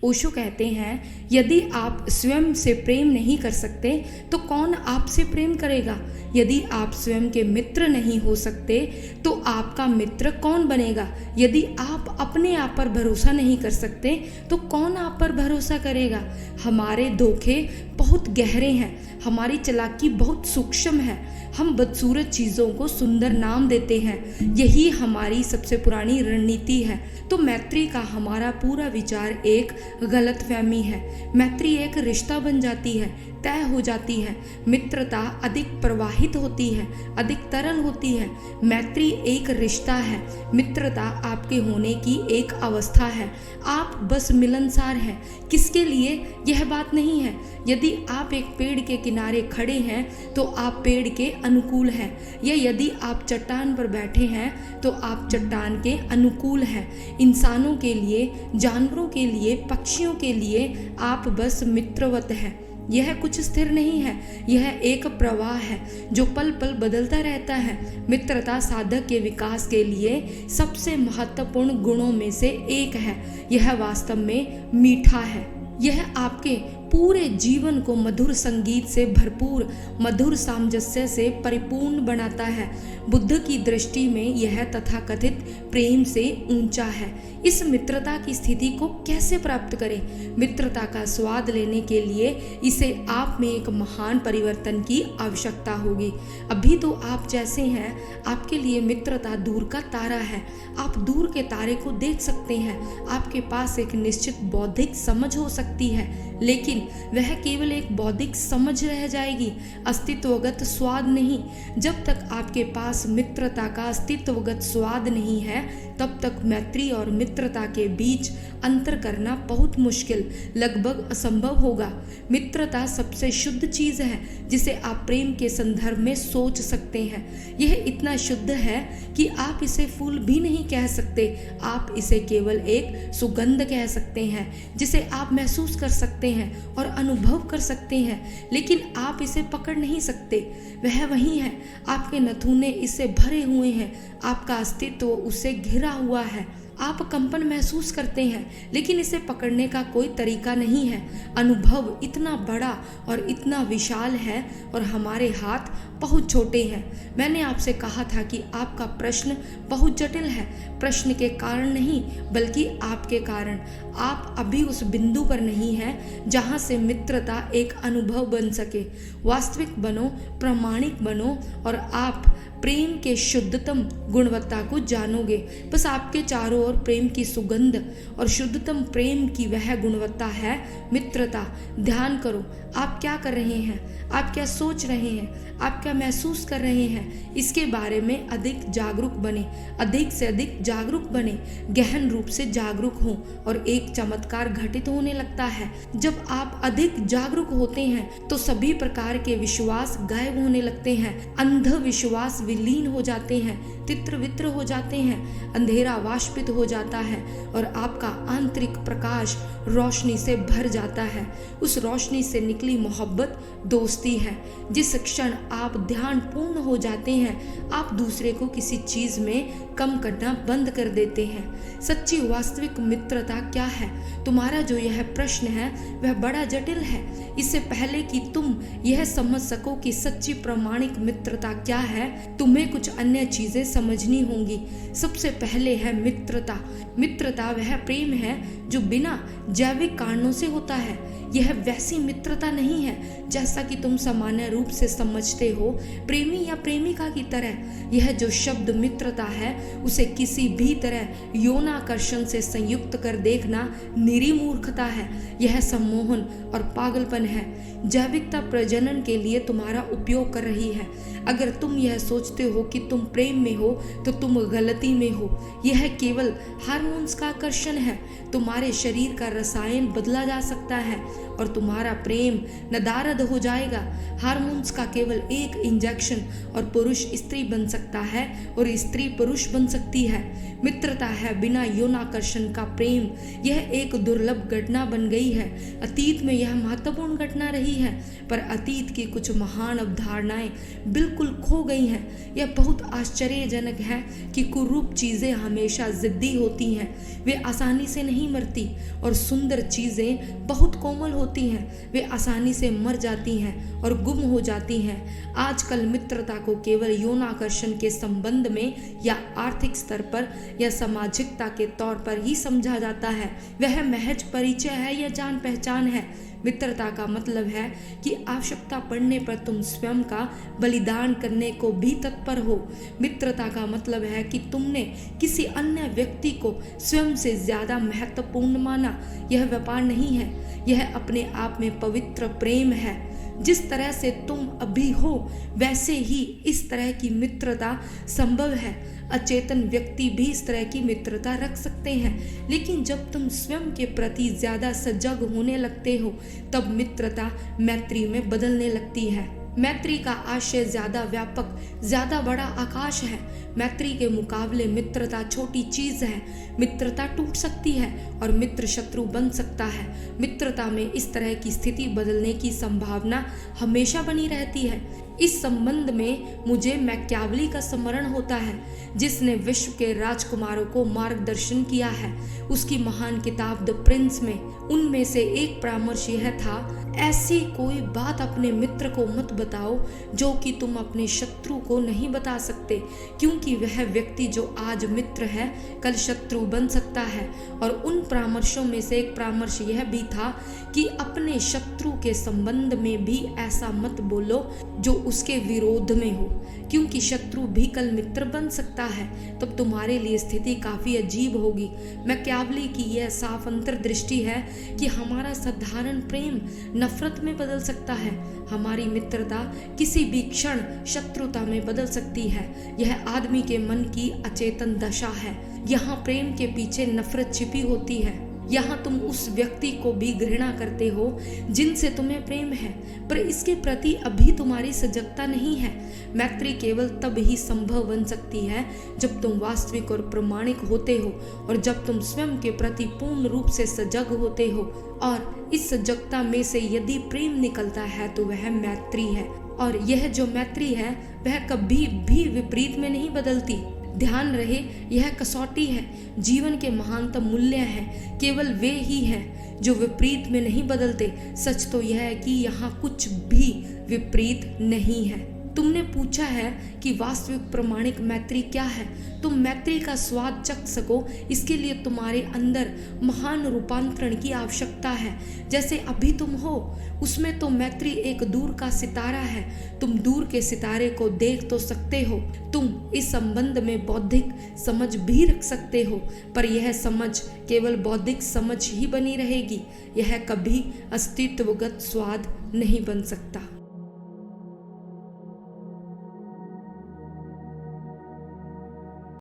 ओशो कहते हैं, यदि आप स्वयं से प्रेम नहीं कर सकते तो कौन आपसे प्रेम करेगा। यदि आप स्वयं के मित्र नहीं हो सकते तो आपका मित्र कौन बनेगा। यदि आप अपने आप पर भरोसा नहीं कर सकते तो कौन आप पर भरोसा करेगा। हमारे धोखे बहुत गहरे हैं, हमारी चालाकी बहुत सूक्ष्म है। हम बदसूरत चीज़ों को सुंदर नाम देते हैं, यही हमारी सबसे पुरानी रणनीति है। तो मैत्री का हमारा पूरा विचार एक गलतफहमी है। मैत्री एक रिश्ता बन जाती है, तय हो जाती है। मित्रता अधिक प्रवाहित होती है, अधिक तरल होती है। मैत्री एक रिश्ता है, मित्रता आपके होने की एक अवस्था है। आप बस मिलनसार हैं, किसके लिए यह बात नहीं है। यदि आप एक पेड़ के किनारे खड़े हैं तो आप पेड़ के अनुकूल हैं, या यदि आप चट्टान पर बैठे हैं तो आप चट्टान के अनुकूल हैं। इंसानों के लिए, जानवरों के लिए, पक्षियों के लिए आप बस मित्रवत हैं। यह कुछ स्थिर नहीं है, यह एक प्रवाह है जो पल पल बदलता रहता है। मित्रता साधक के विकास के लिए सबसे महत्वपूर्ण गुणों में से एक है। यह वास्तव में मीठा है। यह आपके पूरे जीवन को मधुर संगीत से भरपूर, मधुर सामंजस्य से परिपूर्ण बनाता है। बुद्ध की दृष्टि में यह तथाकथित प्रेम से ऊंचा है। इस मित्रता की स्थिति को कैसे प्राप्त करें? मित्रता का स्वाद लेने के लिए इसे आप में एक महान परिवर्तन की आवश्यकता होगी। अभी तो आप जैसे हैं, आपके लिए मित्रता दूर का तारा है। आप दूर के तारे को देख सकते हैं। आपके पास एक निश्चित बौद्धिक समझ हो सकती है, लेकिन वह केवल एक बौद्धिक समझ रह जाएगी, अस्तित्वगत स्वाद नहीं। जब तक आपके पास मित्रता का अस्तित्वगत स्वाद नहीं है, तब तक मैत्री और मित्रता के बीच अंतर करना बहुत मुश्किल, लगभग असंभव होगा। मित्रता सबसे शुद्ध चीज है जिसे आप प्रेम के संदर्भ में सोच सकते हैं। यह इतना शुद्ध है कि आप इसे फूल भी नहीं कह सकते, आप इसे केवल एक सुगंध कह सकते हैं जिसे आप महसूस कर सकते हैं और अनुभव कर सकते हैं, लेकिन आप इसे पकड़ नहीं सकते। वह वही है, आपके नथुने इससे भरे हुए हैं, आपका अस्तित्व उससे घिरा हुआ है। आप कंपन महसूस करते हैं, लेकिन इसे पकड़ने का कोई तरीका नहीं है। अनुभव इतना बड़ा और इतना विशाल है और हमारे हाथ बहुत छोटे हैं। मैंने आपसे कहा था कि आपका प्रश्न बहुत जटिल है, प्रश्न के कारण नहीं बल्कि आपके कारण। आप अभी उस बिंदु पर नहीं हैं जहां से मित्रता एक अनुभव बन सके। वास्तविक बनो, प्रामाणिक बनो और आप प्रेम के शुद्धतम गुणवत्ता को जानोगे। बस आपके चारों ओर प्रेम की सुगंध और शुद्धतम प्रेम की वह गुणवत्ता है मित्रता। ध्यान करो, आप क्या कर रहे हैं, आप क्या सोच रहे हैं, आप क्या महसूस कर रहे हैं, इसके बारे में अधिक जागरूक बने, अधिक से अधिक जागरूक बने, गहन रूप से जागरूक हों और एक चमत्कार घटित होने लगता है। जब आप अधिक जागरूक होते हैं तो सभी प्रकार के विश्वास गायब होने लगते हैं। अंध विश्वास विलीन हो जाते हैं, तित्र वित्र हो जाते हैं, अंधेरा वाष्पित हो जाता है और आपका आंतरिक प्रकाश रोशनी से भर जाता है। उस रोशनी से निकली मोहब्बत दोस्ती है। जिस क्षण आप ध्यान पूर्ण हो जाते हैं, आप दूसरे को किसी चीज में कम करना बंद कर देते हैं। सच्ची वास्तविक मित्रता क्या है? तुम्हारा जो यह प्रश्न है वह बड़ा जटिल है। इससे पहले कि तुम यह समझ सको कि सच्ची प्रामाणिक मित्रता क्या है, तुम्हें कुछ अन्य चीजें समझनी होंगी। सबसे पहले है मित्रता। मित्रता वह प्रेम है जो बिना जैविक कारणों से होता है। यह वैसी मित्रता नहीं है जैसा कि तुम सामान्य रूप से समझते हो, प्रेमी या प्रेमिका की तरह। यह जो शब्द मित्रता है उसे किसी भी तरह यौनाकर्षण से संयुक्त कर देखना निरी मूर्खता है। यह सम्मोहन और पागलपन है। जैविकता प्रजनन के लिए तुम्हारा उपयोग कर रही है। अगर तुम यह सोचते हो कि तुम प्रेम में हो तो तुम गलती में हो। यह केवल हार्मोन्स का आकर्षण है। तुम्हारे शरीर का रसायन बदला जा सकता है और तुम्हारा प्रेम नदारद हो जाएगा। हार्मोन्स का केवल एक इंजेक्शन और पुरुष स्त्री बन सकता है और स्त्री पुरुष बन सकती है। मित्रता है बिना यौनाकर्षण का प्रेम। यह एक दुर्लभ घटना बन गई है। अतीत में यह महत्वपूर्ण घटना रही है, पर अतीत की कुछ महान अवधारणाएं बिल्कुल खो गई हैं। यह बहुत आश्चर्यजनक है कि कुरूप चीज़ें हमेशा जिद्दी होती हैं। वे आसानी से नहीं मरती और सुंदर चीज़ें बहुत कोमल होती हैं। वे आसानी से मर जाती हैं और गुम हो जाती हैं। आजकल मित्रता को केवल यौनाकर्षण के संबंध में या आर्थिक स्तर पर या सामाजिकता के तौर पर ही समझा जाता है। वह महज परिचय है या जान पहचान है। मित्रता का मतलब है कि आवश्यकता पड़ने पर तुम स्वयं का बलिदान करने को भी तत्पर हो। मित्रता का मतलब है कि तुमने किसी अन्य व्यक्ति को स्वयं से ज्यादा महत्वपूर्ण माना। यह व्यापार नहीं है, यह अपने आप में पवित्र प्रेम है। जिस तरह से तुम अभी हो वैसे ही इस तरह की मित्रता संभव है। अचेतन व्यक्ति भी इस तरह की मित्रता रख सकते हैं, लेकिन जब तुम स्वयं के प्रति ज्यादा सजग होने लगते हो तब मित्रता मैत्री में बदलने लगती है। मैत्री का आशय ज्यादा व्यापक, ज्यादा बड़ा आकाश है। मैत्री के मुकाबले मित्रता छोटी चीज है। मित्रता टूट सकती है और मित्र शत्रु बन सकता है। मित्रता में इस तरह की स्थिति बदलने की संभावना हमेशा बनी रहती है। इस संबंध में मुझे मैकियावेली का स्मरण होता है, जिसने विश्व के राजकुमारों को मार्गदर्शन किया है। उसकी महान किताब द प्रिंस में उनमें से एक परामर्श यह था, ऐसी कोई बात अपने मित्र को मत बताओ जो कि तुम अपने शत्रु को नहीं बता सकते, क्योंकि वह व्यक्ति जो आज मित्र है कल शत्रु बन सकता है। और उन परामर्शों में से एक परामर्श यह भी था कि अपने शत्रु के संबंध में भी ऐसा मत बोलो जो उसके विरोध में हो, क्योंकि शत्रु भी कल मित्र बन सकता है। तब तुम्हारे लिए स्थिति काफी अजीब होगी। मैकियावेली की यह साफ अंतर्दृष्टि है कि हमारा साधारण प्रेम नफरत में बदल सकता है। हमारी मित्रता किसी भी क्षण शत्रुता में बदल सकती है। यह आदमी के मन की अचेतन दशा है। यहाँ प्रेम के पीछे नफरत छिपी होती है। यहाँ तुम उस व्यक्ति को भी घृणा करते हो जिनसे तुम्हें प्रेम है, पर इसके प्रति अभी तुम्हारी सजगता नहीं है। मैत्री केवल तब ही संभव बन सकती है जब तुम वास्तविक और प्रामाणिक होते हो और जब तुम स्वयं के प्रति पूर्ण रूप से सजग होते हो। और इस सजगता में से यदि प्रेम निकलता है तो वह मैत्री है। और यह जो मैत्री है वह कभी भी विपरीत में नहीं बदलती। ध्यान रहे, यह कसौटी है। जीवन के महानतम मूल्य हैं केवल वे ही हैं जो विपरीत में नहीं बदलते। सच तो यह है कि यहाँ कुछ भी विपरीत नहीं है। तुमने पूछा है कि वास्तविक प्रामाणिक मैत्री क्या है। तुम मैत्री का स्वाद चख सको, इसके लिए तुम्हारे अंदर महान रूपांतरण की आवश्यकता है। जैसे अभी तुम हो उसमें तो मैत्री एक दूर का सितारा है। तुम दूर के सितारे को देख तो सकते हो। तुम इस संबंध में बौद्धिक समझ भी रख सकते हो, पर यह समझ केवल बौद्धिक समझ ही बनी रहेगी। यह कभी अस्तित्वगत स्वाद नहीं बन सकता।